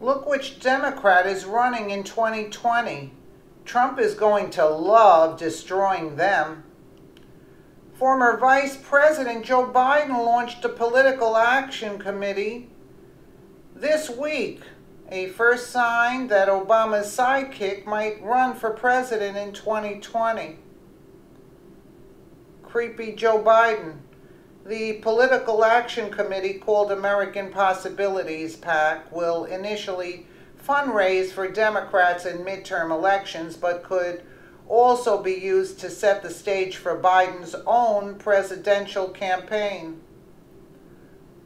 Look which Democrat is running in 2020. Trump is going to love destroying them. Former Vice President Joe Biden launched a political action committee this week, a first sign that Obama's sidekick might run for president in 2020. Creepy Joe Biden. The Political Action Committee, called American Possibilities PAC, will initially fundraise for Democrats in midterm elections, but could also be used to set the stage for Biden's own presidential campaign.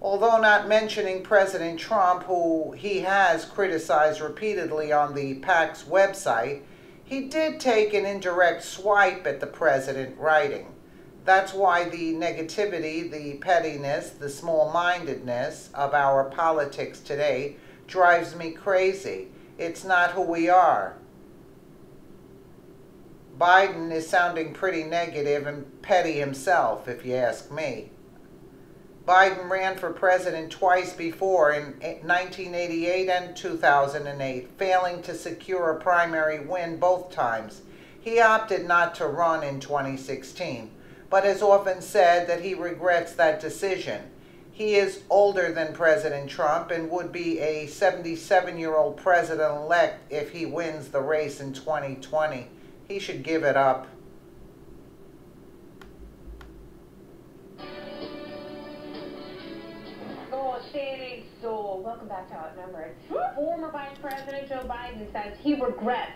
Although not mentioning President Trump, who he has criticized repeatedly on the PAC's website, he did take an indirect swipe at the president, writing, "That's why the negativity, the pettiness, the small-mindedness of our politics today drives me crazy. It's not who we are." Biden is sounding pretty negative and petty himself, if you ask me. Biden ran for president twice before, in 1988 and 2008, failing to secure a primary win both times. He opted not to run in 2016, but has often said that he regrets that decision. He is older than President Trump and would be a 77-year-old president-elect if he wins the race in 2020. He should give it up. So, welcome back to Outnumbered. Former Vice President Joe Biden says he regrets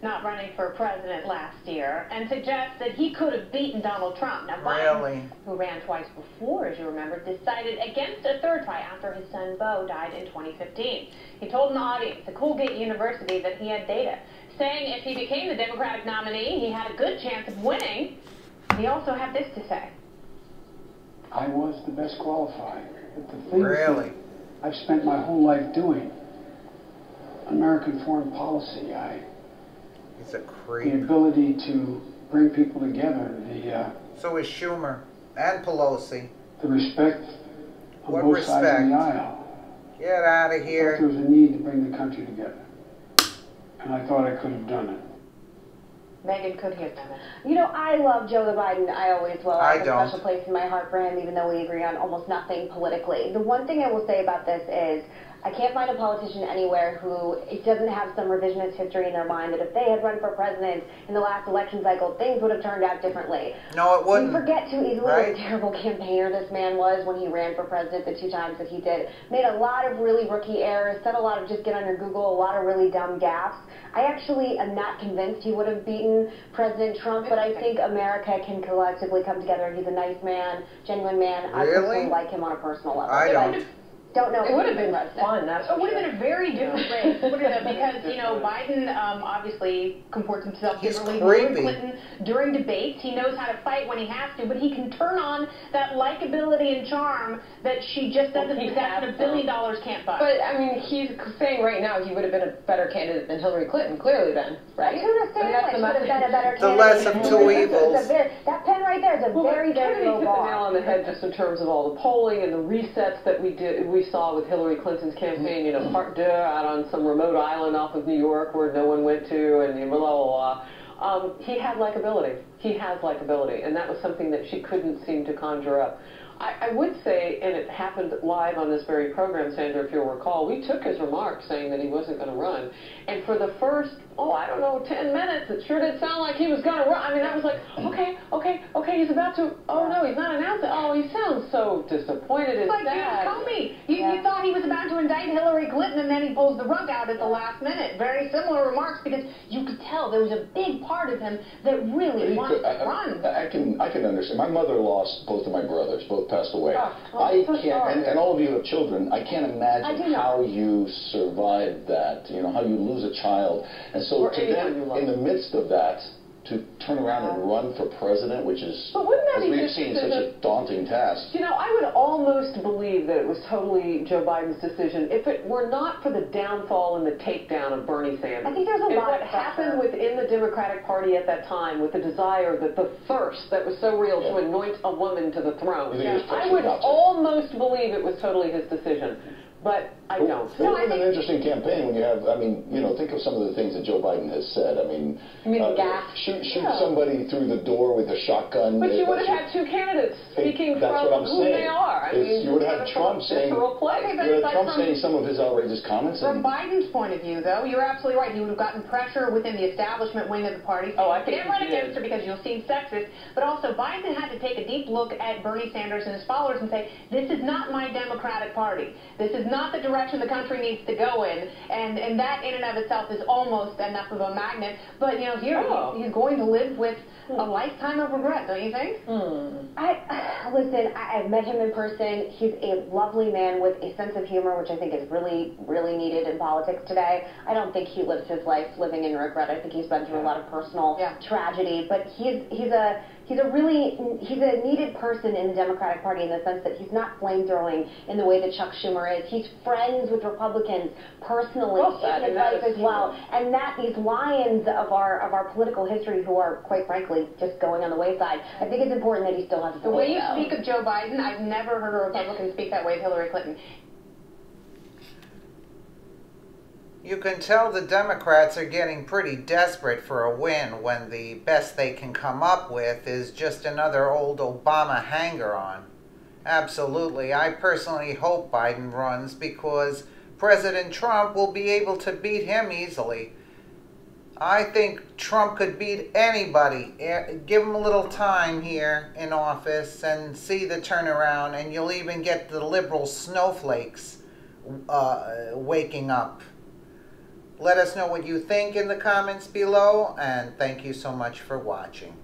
not running for president last year and suggests that he could have beaten Donald Trump. Now, Biden, who ran twice before, as you remember, decided against a third try after his son Beau died in 2015. He told an audience at Colgate University that he had data, saying if he became the Democratic nominee, he had a good chance of winning. He also had this to say. I was the best qualified. But the things that I've spent my whole life doing, American foreign policy, He's a creep. The ability to bring people together, so is Schumer and Pelosi. The respect on both sides of the aisle. Get out of here. I thought there was a need to bring the country together, and I thought I could have done it. Megan, could he have done it? You know, I love Joe Biden. I always will. I have a special place in my heart for him, even though we agree on almost nothing politically. The one thing I will say about this is I can't find a politician anywhere who it doesn't have some revisionist history in their mind that if they had run for president in the last election cycle, things would have turned out differently. No, it wouldn't. We forget too easily what a terrible campaigner this man was when he ran for president the 2 times that he did. Made a lot of really rookie errors, said a lot of just get on your Google, a lot of really dumb gaffes. I actually am not convinced he would have beaten President Trump, but I think America can collectively come together. He's a nice man, genuine man. I personally like him on a personal level. I don't. Don't know. It would have been fun. It would have been a very different race, wouldn't it? Because, you know, Biden obviously comports himself differently. Hillary Clinton, during debates, he knows how to fight when he has to, but he can turn on that likability and charm that she just doesn't exact $1 billion can't buy. But, I mean, he's saying right now he would have been a better candidate than Hillary Clinton, clearly then, right? That's what I'm saying. She would have been a better candidate. The less of two evils. That pen right there is a very, very low bar. Hit the nail on the head just in terms of all the polling and the resets that we saw with Hillary Clinton's campaign, you know, out on some remote island off of New York where no one went to, and blah, blah, blah. He had likability. He has likability, and that was something that she couldn't seem to conjure up. I would say, and it happened live on this very program, Sandra, if you'll recall, we took his remarks saying that he wasn't going to run, and for the first, 10 minutes, it sure did sound like he was going to run. I mean, that was like, okay, he's about to, oh no, he's not announcing. Oh, he sounds so disappointed. It's like sad. Comey. You thought he was about to indict Hillary Clinton, and then he pulls the rug out at the last minute. Very similar remarks, because you could tell there was a big part of him that really wanted to run. I can understand. My mother lost both of my brothers. Both passed away. I can't, and all of you have children. I can't imagine how you survived that. You know, how you lose a child. And so to then, in the midst of that, to turn around and run for president, which is, as we've seen, such a daunting task. You know, I would almost believe that it was totally Joe Biden's decision if it were not for the downfall and the takedown of Bernie Sanders. I think there's a lot of happened within the Democratic Party at that time, with the desire, the thirst that was so real to anoint a woman to the throne. I would almost believe it was totally his decision. But I don't. It's been an interesting campaign when you have, I mean, you know, think of some of the things that Joe Biden has said. I mean, shoot somebody through the door with a shotgun. But you would have had two candidates speaking from who they are. I mean, you would have had Trump saying, some of his outrageous comments. From Biden's point of view, though, you're absolutely right. He would have gotten pressure within the establishment wing of the party. Oh, I think he didn't run against her because you'll seem sexist, but also Biden had to take a deep look at Bernie Sanders and his followers and say, this is not my Democratic Party. This is not the direction the country needs to go in, and that in and of itself is almost enough of a magnet. But, you know, here he's going to live with a lifetime of regret, don't you think? Listen, I've met him in person. He's a lovely man with a sense of humor, which I think is really, really needed in politics today. I don't think he lives his life living in regret. I think he's been through a lot of personal tragedy, but he's a needed person in the Democratic Party in the sense that he's not flamethrowing in the way that Chuck Schumer is. He's friends with Republicans personally in his life as well. And that these lions of our political history who are, quite frankly, just going on the wayside, I think it's important that he still has a voice. The way you speak of Joe Biden, I've never heard a Republican speak that way of Hillary Clinton. You can tell the Democrats are getting pretty desperate for a win when the best they can come up with is just another old Obama hanger-on. Absolutely. I personally hope Biden runs because President Trump will be able to beat him easily. I think Trump could beat anybody. Give him a little time here in office and see the turnaround, and you'll even get the liberal snowflakes waking up. Let us know what you think in the comments below, and thank you so much for watching.